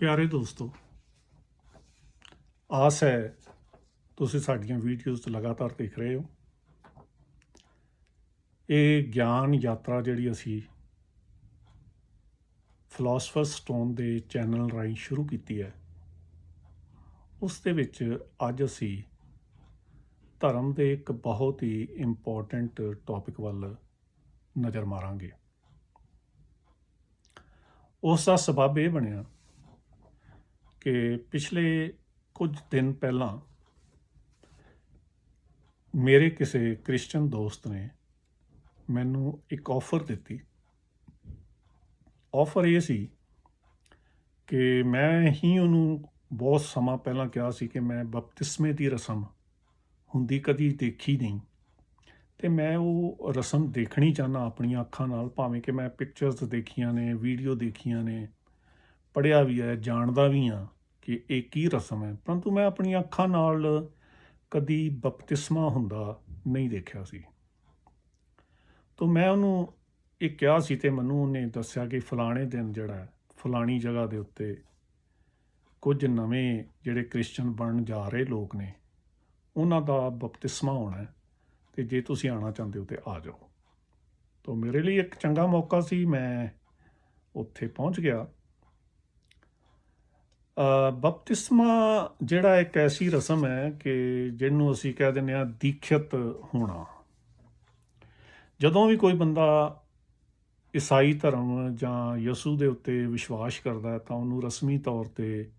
ਪਿਆਰੇ ਦੋਸਤੋ, ਆਸ ਹੈ ਤੁਸੀਂ ਸਾਡੀਆਂ ਵੀਡੀਓਜ਼ ਲਗਾਤਾਰ ਦੇਖ ਰਹੇ ਹੋ। ਇਹ ਗਿਆਨ ਯਾਤਰਾ ਜਿਹੜੀ ਅਸੀਂ ਫਿਲਾਸਫਰ ਸਟੋਨ ਦੇ ਚੈਨਲ ਰਾਹੀਂ ਸ਼ੁਰੂ ਕੀਤੀ ਹੈ, ਉਸ ਦੇ ਵਿੱਚ ਅੱਜ ਅਸੀਂ ਧਰਮ ਦੇ ਇੱਕ ਬਹੁਤ ਹੀ ਇੰਪੋਰਟੈਂਟ ਟੌਪਿਕ ਵੱਲ ਨਜ਼ਰ ਮਾਰਾਂਗੇ। ਉਸ ਦਾ ਸਬਬ ਇਹ ਬਣਿਆ ਕਿ ਪਿਛਲੇ ਕੁਝ ਦਿਨ ਪਹਿਲਾਂ ਮੇਰੇ ਕਿਸੇ ਕ੍ਰਿਸਚਨ ਦੋਸਤ ਨੇ ਮੈਨੂੰ ਇੱਕ ਆਫਰ ਦਿੱਤੀ। ਆਫਰ ਇਹ ਸੀ ਕਿ ਮੈਂ ਹੀ ਉਹਨੂੰ ਬਹੁਤ ਸਮਾਂ ਪਹਿਲਾਂ ਕਿਹਾ ਸੀ ਕਿ ਮੈਂ ਬਪਤਿਸਮੇ ਦੀ ਰਸਮ ਹੁੰਦੀ ਕਦੀ ਦੇਖੀ ਨਹੀਂ, ਅਤੇ ਮੈਂ ਉਹ ਰਸਮ ਦੇਖਣੀ ਚਾਹੁੰਦਾ ਆਪਣੀਆਂ ਅੱਖਾਂ ਨਾਲ। ਭਾਵੇਂ ਕਿ ਮੈਂ ਪਿਕਚਰਸ ਦੇਖੀਆਂ ਨੇ, ਵੀਡੀਓ ਦੇਖੀਆਂ ਨੇ, ਪੜ੍ਹਿਆ ਵੀ ਹੈ, ਜਾਣਦਾ ਵੀ ਹਾਂ ਕਿ ਇਹ ਕੀ ਰਸਮ ਹੈ, ਪਰੰਤੂ ਮੈਂ ਆਪਣੀਆਂ ਅੱਖਾਂ ਨਾਲ ਕਦੀ ਬਪਤਿਸਮਾ ਹੁੰਦਾ ਨਹੀਂ ਦੇਖਿਆ ਸੀ। ਤਾਂ ਮੈਂ ਉਹਨੂੰ ਇਹ ਕਿਹਾ ਸੀ ਅਤੇ ਮੈਨੂੰ ਉਹਨੇ ਦੱਸਿਆ ਕਿ ਫਲਾਣੇ ਦਿਨ ਜਿਹੜਾ ਫਲਾਣੀ ਜਗ੍ਹਾ ਦੇ ਉੱਤੇ ਕੁਝ ਨਵੇਂ ਜਿਹੜੇ ਕ੍ਰਿਸਚਨ ਬਣਨ ਜਾ ਰਹੇ ਲੋਕ ਨੇ, ਉਹਨਾਂ ਦਾ ਬਪਤਿਸਮਾ ਹੋਣਾ, ਅਤੇ ਜੇ ਤੁਸੀਂ ਆਉਣਾ ਚਾਹੁੰਦੇ ਹੋ ਤਾਂ ਆ ਜਾਓ। ਤਾਂ ਮੇਰੇ ਲਈ ਇੱਕ ਚੰਗਾ ਮੌਕਾ ਸੀ, ਮੈਂ ਉੱਥੇ ਪਹੁੰਚ ਗਿਆ। ਬਪਤਿਸਮਾ ਜਿਹੜਾ ਇੱਕ ਐਸੀ ਰਸਮ ਹੈ ਕਿ ਜਿਹਨੂੰ ਅਸੀਂ ਕਹਿ ਦਿੰਦੇ ਹਾਂ ਦੀਖਿਤ ਹੋਣਾ। ਜਦੋਂ ਵੀ ਕੋਈ ਬੰਦਾ ਈਸਾਈ ਧਰਮ ਜਾਂ ਯਸੂ ਦੇ ਉੱਤੇ ਵਿਸ਼ਵਾਸ ਕਰਦਾ ਹੈ ਤਾਂ ਉਹਨੂੰ ਰਸਮੀ ਤੌਰ 'ਤੇ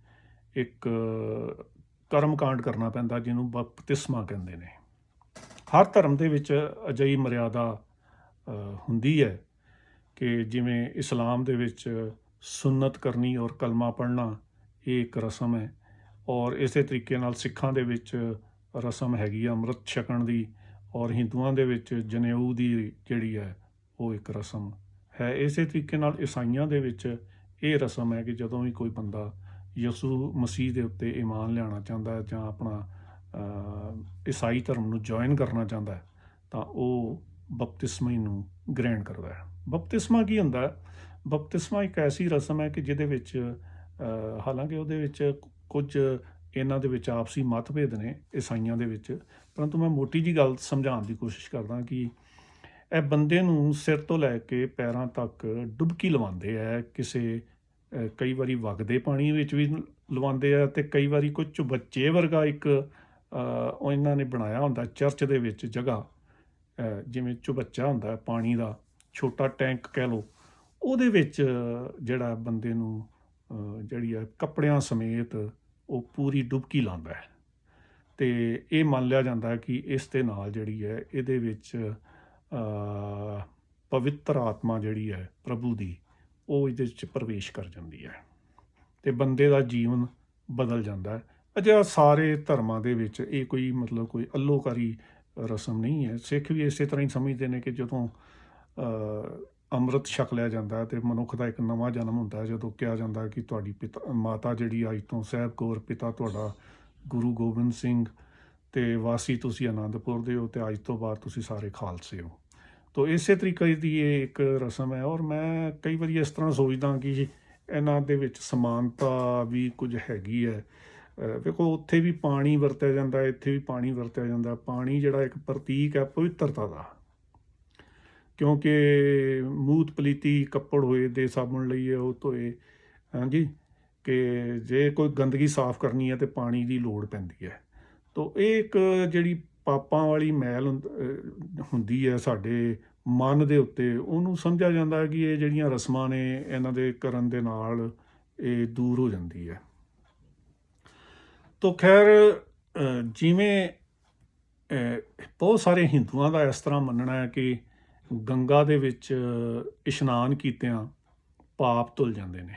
ਇੱਕ ਕਰਮਕਾਂਡ ਕਰਨਾ ਪੈਂਦਾ, ਜਿਹਨੂੰ ਬਪਤਿਸਮਾ ਕਹਿੰਦੇ ਨੇ। ਹਰ ਧਰਮ ਦੇ ਵਿੱਚ ਅਜਿਹੀ ਮਰਿਆਦਾ ਹੁੰਦੀ ਹੈ ਕਿ ਜਿਵੇਂ ਇਸਲਾਮ ਦੇ ਵਿੱਚ ਸੁੰਨਤ ਕਰਨੀ ਔਰ ਕਲਮਾ ਪੜ੍ਹਨਾ ਇਹ ਇੱਕ ਰਸਮ ਹੈ, ਔਰ ਇਸੇ ਤਰੀਕੇ ਨਾਲ ਸਿੱਖਾਂ ਦੇ ਵਿੱਚ ਰਸਮ ਹੈਗੀ ਆ ਅੰਮ੍ਰਿਤ ਛਕਣ ਦੀ, ਔਰ ਹਿੰਦੂਆਂ ਦੇ ਵਿੱਚ ਜਨੇਊ ਦੀ ਜਿਹੜੀ ਹੈ ਉਹ ਇੱਕ ਰਸਮ ਹੈ। ਇਸੇ ਤਰੀਕੇ ਨਾਲ ਈਸਾਈਆਂ ਦੇ ਵਿੱਚ ਇਹ ਰਸਮ ਹੈ ਕਿ ਜਦੋਂ ਵੀ ਕੋਈ ਬੰਦਾ ਯਸੂ ਮਸੀਹ ਦੇ ਉੱਤੇ ਈਮਾਨ ਲਿਆਉਣਾ ਚਾਹੁੰਦਾ ਹੈ ਜਾਂ ਆਪਣਾ ਈਸਾਈ ਧਰਮ ਨੂੰ ਜੁਆਇਨ ਕਰਨਾ ਚਾਹੁੰਦਾ ਹੈ ਤਾਂ ਉਹ ਬਪਤਿਸਮਾ ਨੂੰ ਗ੍ਰਹਿਣ ਕਰਦਾ ਹੈ। ਬਪਤਿਸਮਾ ਕੀ ਹੁੰਦਾ ਹੈ? ਬਪਤਿਸਮਾ ਇੱਕ ਐਸੀ ਰਸਮ ਹੈ ਕਿ ਜਿਹਦੇ ਵਿੱਚ ਹਾਲਾਂਕਿ ਉਹਦੇ ਵਿੱਚ ਕੁਝ ਇਹਨਾਂ ਦੇ ਵਿੱਚ ਆਪਸੀ ਮਤਭੇਦ ਨੇ ਈਸਾਈਆਂ ਦੇ ਵਿੱਚ, ਪਰੰਤੂ ਮੈਂ ਮੋਟੀ ਜਿਹੀ ਗੱਲ ਸਮਝਾਉਣ ਦੀ ਕੋਸ਼ਿਸ਼ ਕਰਦਾ ਕਿ ਇਹ ਬੰਦੇ ਨੂੰ ਸਿਰ ਤੋਂ ਲੈ ਕੇ ਪੈਰਾਂ ਤੱਕ ਡੁਬਕੀ ਲਵਾਉਂਦੇ ਹੈ। ਕਈ ਵਾਰੀ ਵਗਦੇ ਪਾਣੀ ਵਿੱਚ ਵੀ ਲਵਾਉਂਦੇ ਆ, ਅਤੇ ਕਈ ਵਾਰੀ ਕੋਈ ਚੁਬੱਚੇ ਵਰਗਾ ਇੱਕ ਉਹ ਇਹਨਾਂ ਨੇ ਬਣਾਇਆ ਹੁੰਦਾ ਚਰਚ ਦੇ ਵਿੱਚ ਜਗ੍ਹਾ, ਜਿਵੇਂ ਚੁਬੱਚਾ ਹੁੰਦਾ ਪਾਣੀ ਦਾ ਛੋਟਾ ਟੈਂਕ ਕਹਿ ਲਓ, ਉਹਦੇ ਵਿੱਚ ਜਿਹੜਾ ਬੰਦੇ ਨੂੰ ਜਿਹੜੀ ਹੈ ਕੱਪੜਿਆਂ ਸਮੇਤ ਉਹ ਪੂਰੀ ਡੁਬਕੀ ਲਾਉਂਦਾ ਹੈ। ਅਤੇ ਇਹ ਮੰਨ ਲਿਆ ਜਾਂਦਾ ਕਿ ਇਸ ਦੇ ਨਾਲ ਜਿਹੜੀ ਹੈ ਇਹਦੇ ਵਿੱਚ ਪਵਿੱਤਰ ਆਤਮਾ ਜਿਹੜੀ ਹੈ ਪ੍ਰਭੂ ਦੀ ਉਹ ਇਹਦੇ 'ਚ ਪ੍ਰਵੇਸ਼ ਕਰ ਜਾਂਦੀ ਹੈ ਅਤੇ ਬੰਦੇ ਦਾ ਜੀਵਨ ਬਦਲ ਜਾਂਦਾ ਹੈ। ਅਜਿਹਾ ਸਾਰੇ ਧਰਮਾਂ ਦੇ ਵਿੱਚ ਇਹ ਕੋਈ ਕੋਈ ਅੱਲੋਕਾਰੀ ਰਸਮ ਨਹੀਂ ਹੈ। ਸਿੱਖ ਵੀ ਇਸੇ ਤਰ੍ਹਾਂ ਹੀ ਸਮਝਦੇ ਨੇ ਕਿ ਜਦੋਂ ਅੰਮ੍ਰਿਤ ਛਕ ਲਿਆ ਜਾਂਦਾ ਅਤੇ ਮਨੁੱਖ ਦਾ ਇੱਕ ਨਵਾਂ ਜਨਮ ਹੁੰਦਾ, ਜਦੋਂ ਕਿਹਾ ਜਾਂਦਾ ਕਿ ਤੁਹਾਡੀ ਮਾਤਾ ਜਿਹੜੀ ਅੱਜ ਤੋਂ ਸਾਹਿਬ ਕੌਰ, ਪਿਤਾ ਤੁਹਾਡਾ ਗੁਰੂ ਗੋਬਿੰਦ ਸਿੰਘ, ਅਤੇ ਵਾਸੀ ਤੁਸੀਂ ਆਨੰਦਪੁਰ ਦੇ ਹੋ, ਅਤੇ ਅੱਜ ਤੋਂ ਬਾਅਦ ਤੁਸੀਂ ਸਾਰੇ ਖਾਲਸੇ ਹੋ। ਤਾਂ ਇਸੇ ਤਰੀਕੇ ਦੀ ਇਹ ਇੱਕ ਰਸਮ ਹੈ। ਔਰ ਮੈਂ ਕਈ ਵਾਰੀ ਇਸ ਤਰ੍ਹਾਂ ਸੋਚਦਾ ਕਿ ਇਹਨਾਂ ਦੇ ਵਿੱਚ ਸਮਾਨਤਾ ਵੀ ਕੁਝ ਹੈਗੀ ਹੈ। ਵੇਖੋ, ਉੱਥੇ ਵੀ ਪਾਣੀ ਵਰਤਿਆ ਜਾਂਦਾ, ਇੱਥੇ ਵੀ ਪਾਣੀ ਵਰਤਿਆ ਜਾਂਦਾ। ਪਾਣੀ ਜਿਹੜਾ ਇੱਕ ਪ੍ਰਤੀਕ ਹੈ ਪਵਿੱਤਰਤਾ ਦਾ, ਕਿਉਂਕਿ ਮੂਤ ਪਲੀਤੀ ਕੱਪੜ ਹੋਏ ਦੇ ਸਾਬਣ ਲਈਏ ਉਹ ਧੋਏ, ਹਾਂਜੀ, ਕਿ ਜੇ ਕੋਈ ਗੰਦਗੀ ਸਾਫ਼ ਕਰਨੀ ਹੈ ਤਾਂ ਪਾਣੀ ਦੀ ਲੋੜ ਪੈਂਦੀ ਹੈ। ਤਾਂ ਇਹ ਇੱਕ ਜਿਹੜੀ ਪਾਪਾਂ ਵਾਲੀ ਮੈਲ ਹੁੰਦੀ ਹੈ ਸਾਡੇ ਮਨ ਦੇ ਉੱਤੇ, ਉਹਨੂੰ ਸਮਝਿਆ ਜਾਂਦਾ ਕਿ ਇਹ ਜਿਹੜੀਆਂ ਰਸਮਾਂ ਨੇ ਇਹਨਾਂ ਦੇ ਕਰਨ ਦੇ ਨਾਲ ਇਹ ਦੂਰ ਹੋ ਜਾਂਦੀ ਹੈ। ਤਾਂ ਖੈਰ, ਜਿਵੇਂ ਬਹੁਤ ਸਾਰੇ ਹਿੰਦੂਆਂ ਦਾ ਇਸ ਤਰ੍ਹਾਂ ਮੰਨਣਾ ਹੈ ਕਿ ਗੰਗਾ ਦੇ ਵਿੱਚ ਇਸ਼ਨਾਨ ਕੀਤਿਆਂ ਪਾਪ ਧੁੱਲ ਜਾਂਦੇ ਨੇ,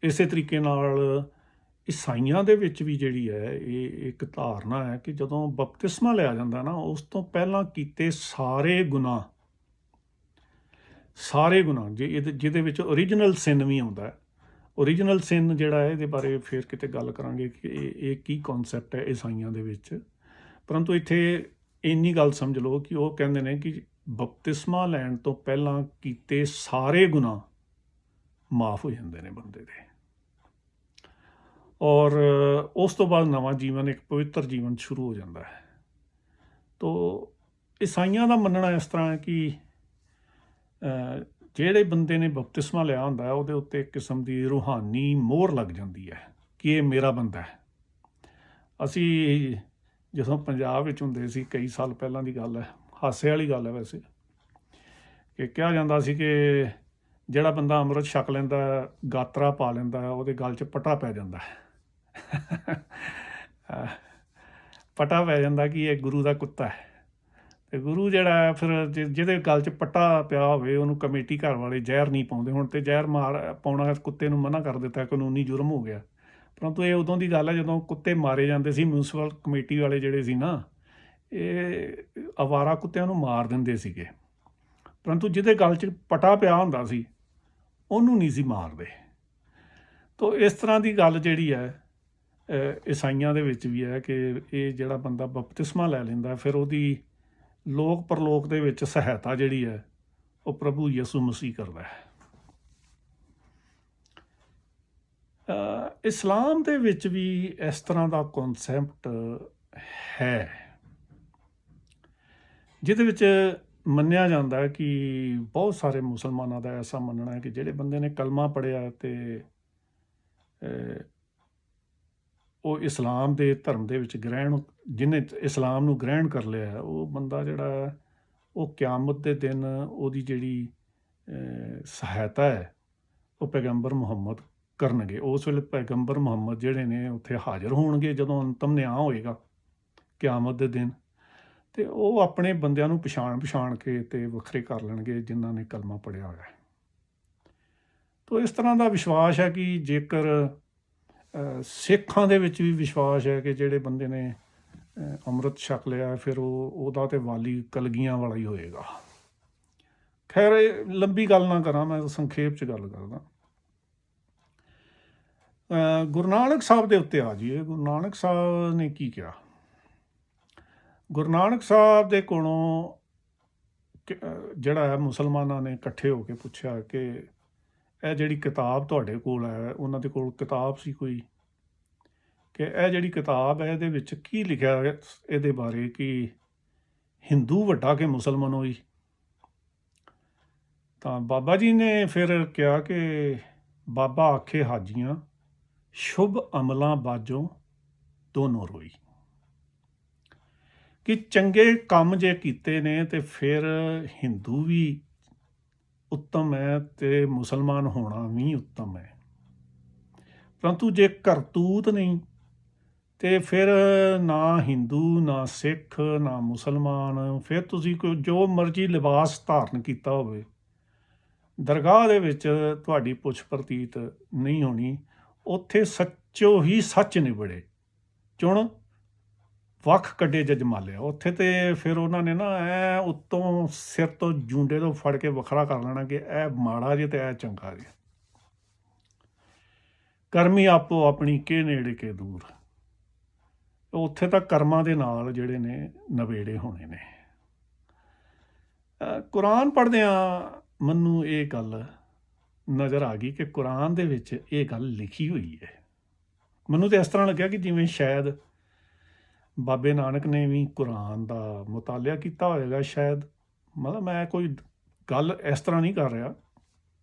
ਇਸੇ ਤਰੀਕੇ ਨਾਲ ਈਸਾਈਆਂ ਦੇ ਵਿੱਚ ਵੀ ਜਿਹੜੀ ਹੈ ਇਹ ਇੱਕ ਧਾਰਨਾ ਹੈ ਕਿ ਜਦੋਂ ਬਪਤਿਸਮਾ ਲਿਆ ਜਾਂਦਾ ਨਾ, ਉਸ ਤੋਂ ਪਹਿਲਾਂ ਕੀਤੇ ਸਾਰੇ ਗੁਨਾਹ ਜਿਹਦੇ ਵਿੱਚ ਓਰੀਜਨਲ ਸਿਨ ਵੀ ਆਉਂਦਾ ਹੈ। ਓਰੀਜਨਲ ਸਿਨ ਜਿਹੜਾ ਹੈ ਇਹਦੇ ਬਾਰੇ ਫਿਰ ਕਿਤੇ ਗੱਲ ਕਰਾਂਗੇ ਕਿ ਇਹ ਕੀ ਕੌਨਸੈਪਟ ਹੈ ਈਸਾਈਆਂ ਦੇ ਵਿੱਚ, ਪਰੰਤੂ ਇੱਥੇ ਇੰਨੀ ਗੱਲ ਸਮਝ ਲਓ ਕਿ ਉਹ ਕਹਿੰਦੇ ਨੇ ਕਿ ਬਪਤਿਸਮਾ ਲੈਣ ਤੋਂ ਪਹਿਲਾਂ ਕੀਤੇ ਸਾਰੇ ਗੁਨਾਹ ਮਾਫ ਹੋ ਜਾਂਦੇ ਨੇ ਬੰਦੇ ਦੇ। ਔਰ ਉਸ ਤੋਂ ਬਾਅਦ ਨਵਾਂ ਜੀਵਨ, ਇੱਕ ਪਵਿੱਤਰ ਜੀਵਨ ਸ਼ੁਰੂ ਹੋ ਜਾਂਦਾ ਹੈ। ਤੋ ਈਸਾਈਆਂ ਦਾ ਮੰਨਣਾ ਇਸ ਤਰ੍ਹਾਂ ਹੈ ਕਿ ਜਿਹੜੇ ਬੰਦੇ ਨੇ ਬਪਤਿਸਮਾ ਲਿਆ ਹੁੰਦਾ ਹੈ ਉਹਦੇ ਉੱਤੇ ਇੱਕ ਕਿਸਮ ਦੀ ਰੂਹਾਨੀ ਮੋਹਰ ਲੱਗ ਜਾਂਦੀ ਹੈ ਕਿ ਇਹ ਮੇਰਾ ਬੰਦਾ ਹੈ। ਅਸੀਂ ਜਦੋਂ ਪੰਜਾਬ ਵਿੱਚ ਹੁੰਦੇ ਸੀ, ਕਈ ਸਾਲ ਪਹਿਲਾਂ ਦੀ ਗੱਲ ਹੈ, ਹਾਸੇ ਵਾਲੀ ਗੱਲ ਹੈ ਵੈਸੇ, ਕਿ ਕਿਹਾ ਜਾਂਦਾ ਸੀ ਕਿ ਜਿਹੜਾ ਬੰਦਾ ਅੰਮ੍ਰਿਤ ਛਕ ਲੈਂਦਾ, ਗਾਤਰਾ ਪਾ ਲੈਂਦਾ, ਉਹਦੇ ਗਲ 'ਚ ਪਟਾ ਪੈ ਜਾਂਦਾ ਪਟਾ ਪੈ ਜਾਂਦਾ ਕਿ ਇਹ ਗੁਰੂ ਦਾ ਕੁੱਤਾ ਹੈ। ਅਤੇ ਗੁਰੂ ਜਿਹੜਾ ਹੈ ਫਿਰ ਜਿਹਦੇ ਗਲ 'ਚ ਪੱਟਾ ਪਿਆ ਹੋਵੇ ਉਹਨੂੰ ਕਮੇਟੀ ਘਰ ਵਾਲੇ ਜ਼ਹਿਰ ਨਹੀਂ ਪਾਉਂਦੇ। ਹੁਣ ਤਾਂ ਜ਼ਹਿਰ ਪਾਉਣਾ ਕੁੱਤੇ ਨੂੰ ਮਨਾ ਕਰ ਦਿੱਤਾ, ਕਾਨੂੰਨੀ ਜੁਰਮ ਹੋ ਗਿਆ। ਪਰੰਤੂ ਇਹ ਉਦੋਂ ਦੀ ਗੱਲ ਹੈ ਜਦੋਂ ਕੁੱਤੇ ਮਾਰੇ ਜਾਂਦੇ ਸੀ। ਮਿਊਨਸੀਪਲ ਕਮੇਟੀ ਵਾਲੇ ਜਿਹੜੇ ਸੀ ਨਾ, ਇਹ ਅਵਾਰਾ ਕੁੱਤਿਆਂ ਨੂੰ ਮਾਰ ਦਿੰਦੇ ਸੀਗੇ, ਪਰੰਤੂ ਜਿਹਦੇ ਗਲ 'ਚ ਪਟਾ ਪਿਆ ਹੁੰਦਾ ਸੀ ਉਹਨੂੰ ਨਹੀਂ ਸੀ ਮਾਰਦੇ। ਤੋ ਇਸ ਤਰ੍ਹਾਂ ਦੀ ਗੱਲ ਜਿਹੜੀ ਹੈ ਈਸਾਈਆਂ ਦੇ ਵਿੱਚ ਵੀ ਹੈ ਕਿ ਇਹ ਜਿਹੜਾ ਬੰਦਾ ਬਪਤਿਸਮਾ ਲੈ ਲੈਂਦਾ, ਫਿਰ ਉਹਦੀ ਲੋਕ ਪਰਲੋਕ ਦੇ ਵਿੱਚ ਸਹਾਇਤਾ ਜਿਹੜੀ ਹੈ ਉਹ ਪ੍ਰਭੂ ਯਿਸੂ ਮਸੀਹ ਕਰਦਾ ਹੈ। ਇਸਲਾਮ ਦੇ ਵਿੱਚ ਵੀ ਇਸ ਤਰ੍ਹਾਂ ਦਾ ਕਨਸੈਪਟ ਹੈ, ਜਿਹਦੇ ਵਿੱਚ ਮੰਨਿਆ ਜਾਂਦਾ ਹੈ ਕਿ ਬਹੁਤ ਸਾਰੇ ਮੁਸਲਮਾਨਾਂ ਦਾ ਐਸਾ ਮੰਨਣਾ ਹੈ ਕਿ ਜਿਹੜੇ ਬੰਦੇ ਨੇ ਕਲਮਾ ਪੜ੍ਹਿਆ ਅਤੇ ਉਹ ਇਸਲਾਮ ਦੇ ਧਰਮ ਦੇ ਵਿੱਚ ਜਿਹਨੇ ਇਸਲਾਮ ਨੂੰ ਗ੍ਰਹਿਣ ਕਰ ਲਿਆ, ਉਹ ਬੰਦਾ ਜਿਹੜਾ ਉਹ ਕਿਆਮਤ ਦੇ ਦਿਨ ਉਹਦੀ ਜਿਹੜੀ ਸਹਾਇਤਾ ਹੈ ਉਹ ਪੈਗੰਬਰ ਮੁਹੰਮਦ ਕਰਨਗੇ। ਉਸ ਵੇਲੇ ਪੈਗੰਬਰ ਮੁਹੰਮਦ ਜਿਹੜੇ ਨੇ ਉੱਥੇ ਹਾਜ਼ਰ ਹੋਣਗੇ ਜਦੋਂ ਅੰਤਮ ਨਿਆਂ ਹੋਏਗਾ ਕਿਆਮਤ ਦੇ ਦਿਨ, ਅਤੇ ਉਹ ਆਪਣੇ ਬੰਦਿਆਂ ਨੂੰ ਪਛਾਣ ਕੇ ਅਤੇ ਵੱਖਰੇ ਕਰ ਲੈਣਗੇ ਜਿਨ੍ਹਾਂ ਨੇ ਕਲਮਾ ਪੜ੍ਹਿਆ ਹੋਇਆ। ਤੋ ਇਸ ਤਰ੍ਹਾਂ ਦਾ ਵਿਸ਼ਵਾਸ ਹੈ ਕਿ ਜੇਕਰ ਸਿੱਖਾਂ ਦੇ ਵਿੱਚ ਵੀ ਵਿਸ਼ਵਾਸ ਹੈ ਕਿ ਜਿਹੜੇ ਬੰਦੇ ਨੇ ਅੰਮ੍ਰਿਤ ਛਕ ਲਿਆ ਫਿਰ ਉਹਦਾ ਤਾਂ ਵਾਲੀ ਕਲਗੀਆਂ ਵਾਲਾ ਹੀ ਹੋਏਗਾ। ਖੈਰ ਇਹ ਲੰਬੀ ਗੱਲ ਨਾ ਕਰਾਂ, ਮੈਂ ਸੰਖੇਪ 'ਚ ਗੱਲ ਕਰਦਾ। ਗੁਰੂ ਨਾਨਕ ਸਾਹਿਬ ਦੇ ਉੱਤੇ ਆ ਜਾਈਏ। ਗੁਰੂ ਨਾਨਕ ਸਾਹਿਬ ਨੇ ਕੀ ਕਿਹਾ? ਗੁਰੂ ਨਾਨਕ ਸਾਹਿਬ ਦੇ ਕੋਲੋਂ ਜਿਹੜਾ ਹੈ ਮੁਸਲਮਾਨਾਂ ਨੇ ਇਕੱਠੇ ਹੋ ਕੇ ਪੁੱਛਿਆ ਕਿ ਇਹ ਜਿਹੜੀ ਕਿਤਾਬ ਤੁਹਾਡੇ ਕੋਲ ਹੈ, ਉਹਨਾਂ ਦੇ ਕੋਲ ਕਿਤਾਬ ਸੀ ਕੋਈ, ਕਿ ਇਹ ਜਿਹੜੀ ਕਿਤਾਬ ਹੈ ਇਹਦੇ ਵਿੱਚ ਕੀ ਲਿਖਿਆ ਹੈ ਇਹਦੇ ਬਾਰੇ ਕਿ ਹਿੰਦੂ ਵੱਡਾ ਕਿ ਮੁਸਲਮਾਨ ਹੋਈ? ਤਾਂ ਬਾਬਾ ਜੀ ਨੇ ਫਿਰ ਕਿਹਾ ਕਿ ਬਾਬਾ ਆਖੇ ਹਾਜੀਆਂ ਸ਼ੁਭ ਅਮਲਾਂ ਬਾਝੋਂ ਦੋਨੋਂ ਰੋਈ, ਕਿ ਚੰਗੇ ਕੰਮ ਜੇ ਕੀਤੇ ਨੇ ਤੇ ਫਿਰ ਹਿੰਦੂ ਵੀ ਉੱਤਮ ਹੈ ਅਤੇ ਮੁਸਲਮਾਨ ਹੋਣਾ ਵੀ ਉੱਤਮ ਹੈ, ਪਰੰਤੂ ਜੇ ਕਰਤੂਤ ਨਹੀਂ ਅਤੇ ਫਿਰ ਨਾ ਹਿੰਦੂ ਨਾ ਸਿੱਖ ਨਾ ਮੁਸਲਮਾਨ, ਫਿਰ ਤੁਸੀਂ ਕੋਈ ਜੋ ਮਰਜ਼ੀ ਲਿਬਾਸ ਧਾਰਨ ਕੀਤਾ ਹੋਵੇ, ਦਰਗਾਹ ਦੇ ਵਿੱਚ ਤੁਹਾਡੀ ਪੁੱਛ ਪ੍ਰਤੀਤ ਨਹੀਂ ਹੋਣੀ। ਉੱਥੇ ਸੱਚੋ ਹੀ ਸੱਚ ਨਿਬੜੇ, ਚੁਣ ਵੱਖ ਕੱਢੇ ਜਜਮਾਲਿਆ। ਉੱਥੇ ਤੇ ਫਿਰ ਉਹਨਾਂ ਨੇ ਨਾ ਐ ਉੱਤੋਂ ਸਿਰ ਤੋਂ ਜੂੰਡੇ ਤੋਂ ਫੜ ਕੇ ਵੱਖਰਾ ਕਰ ਲੈਣਾ ਕਿ ਇਹ ਮਾੜਾ ਜੇ ਤੇ ਇਹ ਚੰਗਾ ਜੇ। ਕਰਮੀ ਆਪੋ ਆਪਣੀ ਕੇ ਨੇੜੇ ਕੇ ਦੂਰ, ਉੱਥੇ ਤਾਂ ਕਰਮਾਂ ਦੇ ਨਾਲ ਜਿਹੜੇ ਨੇ ਨਵੇੜੇ ਹੋਣੇ ਨੇ। ਕੁਰਾਨ ਪੜ੍ਹਦਿਆਂ ਮੈਨੂੰ ਇਹ ਗੱਲ ਨਜ਼ਰ ਆ ਗਈ ਕਿ ਕੁਰਾਨ ਦੇ ਵਿੱਚ ਇਹ ਗੱਲ ਲਿਖੀ ਹੋਈ ਹੈ। ਮੈਨੂੰ ਤਾਂ ਇਸ ਤਰ੍ਹਾਂ ਲੱਗਿਆ ਕਿ ਜਿਵੇਂ ਸ਼ਾਇਦ ਬਾਬੇ ਨਾਨਕ ਨੇ ਵੀ ਕੁਰਾਨ ਦਾ ਮੁਤਾਲਿਆ ਕੀਤਾ ਹੋਏਗਾ ਸ਼ਾਇਦ। ਮਤਲਬ ਮੈਂ ਕੋਈ ਗੱਲ ਇਸ ਤਰ੍ਹਾਂ ਨਹੀਂ ਕਰ ਰਿਹਾ।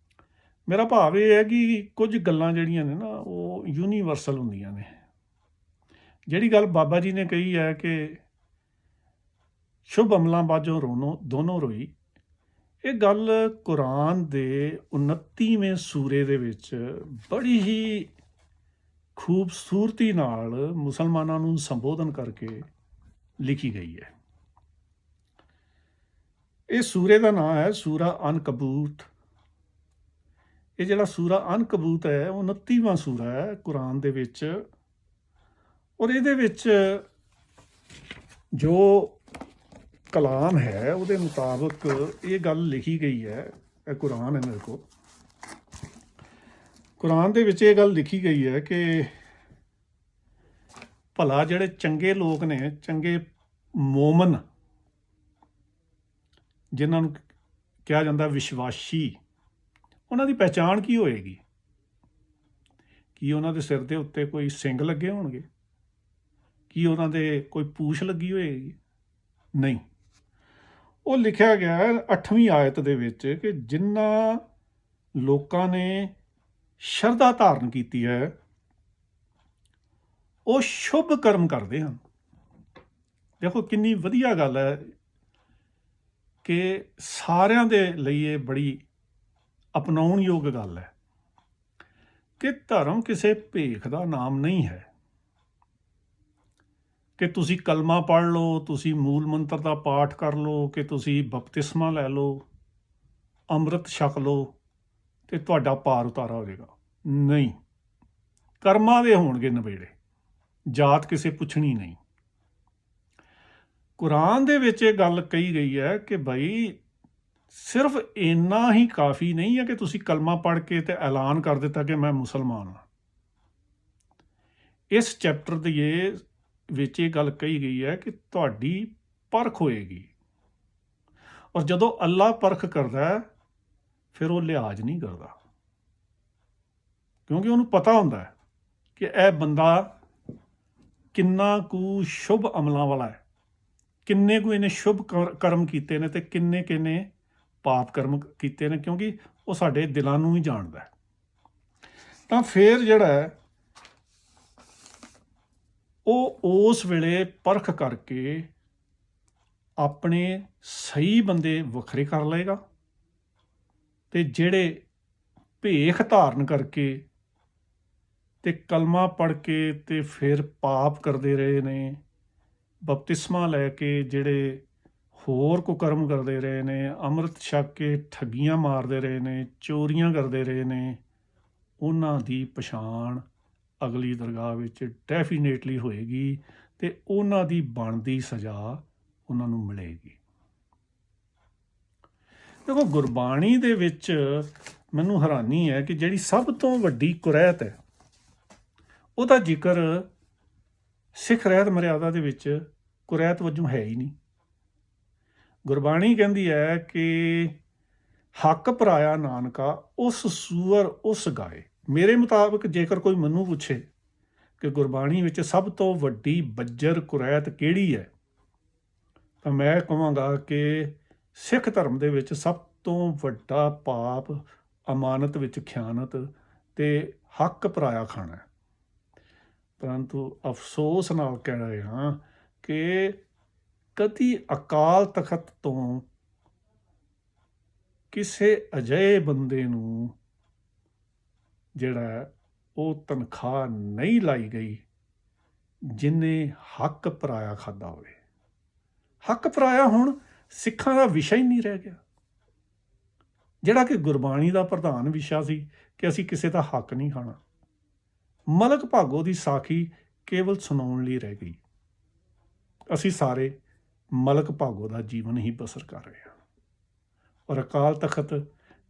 ਮੇਰਾ ਭਾਵ ਇਹ ਹੈ ਕਿ ਕੁਝ ਗੱਲਾਂ ਜਿਹੜੀਆਂ ਨੇ ਨਾ ਉਹ ਯੂਨੀਵਰਸਲ ਹੁੰਦੀਆਂ ਨੇ। ਜਿਹੜੀ ਗੱਲ ਬਾਬਾ ਜੀ ਨੇ ਕਹੀ ਹੈ ਕਿ ਸ਼ੁਭ ਅਮਲਾਂ ਬਾਝੋਂ ਦੋਨੋਂ ਰੋਈ, ਇਹ ਗੱਲ ਕੁਰਾਨ ਦੇ 29ਵੇਂ ਸੂਰੇ ਦੇ ਵਿੱਚ ਬੜੀ ਹੀ ਖੂਬਸੂਰਤੀ ਨਾਲ ਮੁਸਲਮਾਨਾਂ ਨੂੰ ਸੰਬੋਧਨ ਕਰਕੇ ਲਿਖੀ ਗਈ ਹੈ। ਇਹ ਸੂਰੇ ਦਾ ਨਾਮ ਹੈ ਸੂਰਾ ਅਨਕਬੂਤ। ਇਹ ਜਿਹੜਾ ਸੂਰਾ ਅਨਕਬੂਤ ਹੈ ਉਹ 29ਵਾਂ ਸੂਰਾ ਹੈ ਕੁਰਾਨ ਦੇ ਵਿੱਚ, ਔਰ ਇਹਦੇ ਵਿੱਚ ਜੋ ਕਲਾਮ ਹੈ ਉਹਦੇ ਮੁਤਾਬਕ ਇਹ ਗੱਲ ਲਿਖੀ ਗਈ ਹੈ। ਇਹ ਕੁਰਾਨ ਹੈ ਮੇਰੇ ਕੋਲ। ਕੁਰਾਨ ਦੇ ਵਿੱਚ ਇਹ ਗੱਲ ਲਿਖੀ ਗਈ ਹੈ ਕਿ ਭਲਾ ਜਿਹੜੇ ਚੰਗੇ ਲੋਕ ਨੇ, ਚੰਗੇ ਮੋਮਨ ਜਿਨ੍ਹਾਂ ਨੂੰ ਕਿਹਾ ਜਾਂਦਾ ਵਿਸ਼ਵਾਸੀ, ਉਹਨਾਂ ਦੀ ਪਹਿਚਾਣ ਕੀ ਹੋਏਗੀ? ਕੀ ਉਹਨਾਂ ਦੇ ਸਿਰ ਦੇ ਉੱਤੇ ਕੋਈ ਸਿੰਗ ਲੱਗੇ ਹੋਣਗੇ? ਕੀ ਉਹਨਾਂ ਦੇ ਕੋਈ ਪੂਛ ਲੱਗੀ ਹੋਏਗੀ? ਨਹੀਂ। ਉਹ ਲਿਖਿਆ ਗਿਆ ਹੈ 8ਵੀਂ ਆਇਤ ਦੇ ਵਿੱਚ ਕਿ ਜਿਨ੍ਹਾਂ ਲੋਕਾਂ ਨੇ ਸ਼ਰਧਾ ਧਾਰਨ ਕੀਤੀ ਹੈ ਉਹ ਸ਼ੁਭ ਕਰਮ ਕਰਦੇ ਹਨ। ਦੇਖੋ ਕਿੰਨੀ ਵਧੀਆ ਗੱਲ ਹੈ ਕਿ ਸਾਰਿਆਂ ਦੇ ਲਈ ਇਹ ਬੜੀ ਅਪਣਾਉਣਯੋਗ ਗੱਲ ਹੈ ਕਿ ਧਰਮ ਕਿਸੇ ਭੇਖ ਦਾ ਨਾਮ ਨਹੀਂ ਹੈ ਕਿ ਤੁਸੀਂ ਕਲਮਾ ਪੜ੍ਹ ਲਓ, ਤੁਸੀਂ ਮੂਲ ਮੰਤਰ ਦਾ ਪਾਠ ਕਰ ਲਓ, ਕਿ ਤੁਸੀਂ ਬਪਤਿਸਮਾ ਲੈ ਲਓ, ਅੰਮ੍ਰਿਤ ਛਕ ਲਓ ਤੇ ਤੁਹਾਡਾ ਪਾਰ ਉਤਾਰਾ ਹੋ ਜਾਏਗਾ। ਨਹੀਂ, ਕਰਮਾਂ ਦੇ ਹੋਣਗੇ ਨਵੇੜੇ, ਜਾਤ ਕਿਸੇ ਪੁੱਛਣੀ ਨਹੀਂ। ਕੁਰਾਨ ਦੇ ਵਿੱਚ ਇਹ ਗੱਲ ਕਹੀ ਗਈ ਹੈ ਕਿ ਭਾਈ ਸਿਰਫ ਇੰਨਾ ਹੀ ਕਾਫੀ ਨਹੀਂ ਹੈ ਕਿ ਤੁਸੀਂ ਕਲਮਾ ਪੜ੍ਹ ਕੇ ਤੇ ਐਲਾਨ ਕਰ ਦਿੱਤਾ ਕਿ ਮੈਂ ਮੁਸਲਮਾਨ ਹਾਂ। ਇਸ ਚੈਪਟਰ ਦੇ ਵਿੱਚ ਇਹ ਗੱਲ ਕਹੀ ਗਈ ਹੈ ਕਿ ਤੁਹਾਡੀ ਪਰਖ ਹੋਏਗੀ, ਔਰ ਜਦੋਂ ਅੱਲਾ ਪਰਖ ਕਰਦਾ ਹੈ ਫਿਰ ਉਹ ਲਿਹਾਜ਼ ਨਹੀਂ ਕਰਦਾ, ਕਿਉਂਕਿ ਉਹਨੂੰ ਪਤਾ ਹੁੰਦਾ ਹੈ ਕਿ ਇਹ ਬੰਦਾ ਕਿੰਨਾ ਕੁ ਸ਼ੁਭ ਅਮਲਾਂ ਵਾਲਾ ਹੈ, ਕਿੰਨੇ ਕੁ ਇਹਨੇ ਸ਼ੁਭ ਕਰਮ ਕੀਤੇ ਨੇ ਤੇ ਕਿੰਨੇ ਕਿੰਨੇ ਪਾਪ ਕਰਮ ਕੀਤੇ ਨੇ, ਕਿਉਂਕਿ ਉਹ ਸਾਡੇ ਦਿਲਾਂ ਨੂੰ ਹੀ ਜਾਣਦਾ ਹੈ। ਤਾਂ ਫਿਰ ਜਿਹੜਾ ਹੈ ਉਹ ਉਸ ਵੇਲੇ ਪਰਖ ਕਰਕੇ ਆਪਣੇ ਸਹੀ ਬੰਦੇ ਵੱਖਰੇ ਕਰ ਲਏਗਾ, ਤੇ ਜਿਹੜੇ ਭੇਖ ਧਾਰਨ ਕਰਕੇ ਤੇ ਕਲਮਾ ਪੜ੍ਹ ਕੇ ਤੇ ਫਿਰ ਪਾਪ ਕਰਦੇ ਰਹੇ ਨੇ, ਬਪਤਿਸਮਾ ਲੈ ਕੇ ਜਿਹੜੇ ਹੋਰ ਕੁਕਰਮ ਕਰਦੇ ਰਹੇ ਨੇ, ਅੰਮ੍ਰਿਤ ਛਕ ਕੇ ਠੱਗੀਆਂ ਮਾਰਦੇ ਰਹੇ ਨੇ, ਚੋਰੀਆਂ ਕਰਦੇ ਰਹੇ ਨੇ, ਉਹਨਾਂ ਦੀ ਪਛਾਣ ਅਗਲੀ ਦਰਗਾਹ ਵਿੱਚ ਡੈਫੀਨੇਟਲੀ ਹੋਏਗੀ ਤੇ ਉਹਨਾਂ ਦੀ ਬਣਦੀ ਸਜ਼ਾ ਉਹਨਾਂ ਨੂੰ ਮਿਲੇਗੀ। ਦੇਖੋ ਗੁਰਬਾਣੀ ਦੇ ਵਿੱਚ ਮੈਨੂੰ ਹੈਰਾਨੀ ਹੈ ਕਿ ਜਿਹੜੀ ਸਭ ਤੋਂ ਵੱਡੀ ਕੁਰੈਤ ਹੈ ਉਹਦਾ ਜ਼ਿਕਰ ਸਿੱਖ ਰਹਿਤ ਮਰਿਆਦਾ ਦੇ ਵਿੱਚ ਕੁਰੈਤ ਵਜੋਂ ਹੈ ਹੀ ਨਹੀਂ। ਗੁਰਬਾਣੀ ਕਹਿੰਦੀ ਹੈ ਕਿ ਹੱਕ ਪਰਾਇਆ ਨਾਨਕਾ ਉਸ ਸੂਅਰ ਉਸ ਗਾਏ। ਮੇਰੇ ਮੁਤਾਬਕ ਜੇਕਰ ਕੋਈ ਮੈਨੂੰ ਪੁੱਛੇ ਕਿ ਗੁਰਬਾਣੀ ਵਿੱਚ ਸਭ ਤੋਂ ਵੱਡੀ ਬੱਜਰ ਕੁਰੈਤ ਕਿਹੜੀ ਹੈ, ਤਾਂ ਮੈਂ ਕਹਾਂਗਾ ਕਿ ਸਿੱਖ ਧਰਮ ਦੇ ਵਿੱਚ ਸਭ ਤੋਂ ਵੱਡਾ ਪਾਪ ਅਮਾਨਤ ਵਿੱਚ ਖਿਆਨਤ ਤੇ ਹੱਕ ਪਰਾਇਆ ਖਾਣਾ ਹੈ। ਪਰੰਤੂ ਅਫਸੋਸ ਨਾਲ ਕਹਿ ਰਹੇ ਹਾਂ ਕਿ ਕਦੀ ਅਕਾਲ ਤਖਤ ਤੋਂ ਕਿਸੇ ਅਜਿਹੇ ਬੰਦੇ ਨੂੰ ਜਿਹੜਾ ਉਹ ਤਨਖਾਹ ਨਹੀਂ ਲਾਈ ਗਈ ਜਿਹਨੇ ਹੱਕ ਪਰਾਇਆ ਖਾਧਾ ਹੋਵੇ। ਹੱਕ ਪਰਾਇਆ ਹੁਣ ਸਿੱਖਾਂ ਦਾ ਵਿਸ਼ਾ ਹੀ ਨਹੀਂ ਰਹਿ ਗਿਆ, ਜਿਹੜਾ ਕਿ ਗੁਰਬਾਣੀ ਦਾ ਪ੍ਰਧਾਨ ਵਿਸ਼ਾ ਸੀ ਕਿ ਅਸੀਂ ਕਿਸੇ ਦਾ ਹੱਕ ਨਹੀਂ ਖਾਣਾ। ਮਲਕ ਭਾਗੋ ਦੀ ਸਾਖੀ ਕੇਵਲ ਸੁਣਾਉਣ ਲਈ ਰਹਿ ਗਈ। ਅਸੀਂ ਸਾਰੇ ਮਲਕ ਭਾਗੋ ਦਾ ਜੀਵਨ ਹੀ ਬਸਰ ਕਰ ਰਹੇ ਹਾਂ, ਔਰ ਅਕਾਲ ਤਖਤ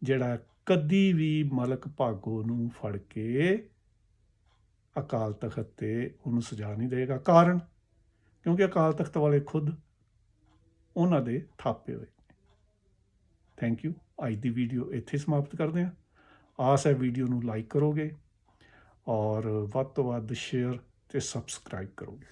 ਜਿਹੜਾ ਕਦੀ ਵੀ ਮਲਕ ਭਾਗੋ ਨੂੰ ਫੜ ਕੇ ਅਕਾਲ ਤਖਤ ਤੇ ਉਹਨੂੰ ਸਜ਼ਾ ਨਹੀਂ ਦੇਗਾ। ਕਾਰਨ ਕਿਉਂਕਿ ਅਕਾਲ ਤਖਤ ਵਾਲੇ ਖੁਦ ਉਹਨਾਂ ਦੇ ਥਾਪੇ ਹੋਏ। Thank you. ਅੱਜ ਦੀ ਵੀਡੀਓ ਇੱਥੇ ਸਮਾਪਤ ਕਰਦੇ ਹਾਂ। ਆਸ ਹੈ ਵੀਡੀਓ ਨੂੰ ਲਾਈਕ ਕਰੋਗੇ ਔਰ ਵੱਧ ਤੋਂ ਵੱਧ ਸ਼ੇਅਰ ਤੇ ਸਬਸਕ੍ਰਾਈਬ ਕਰੋਗੇ।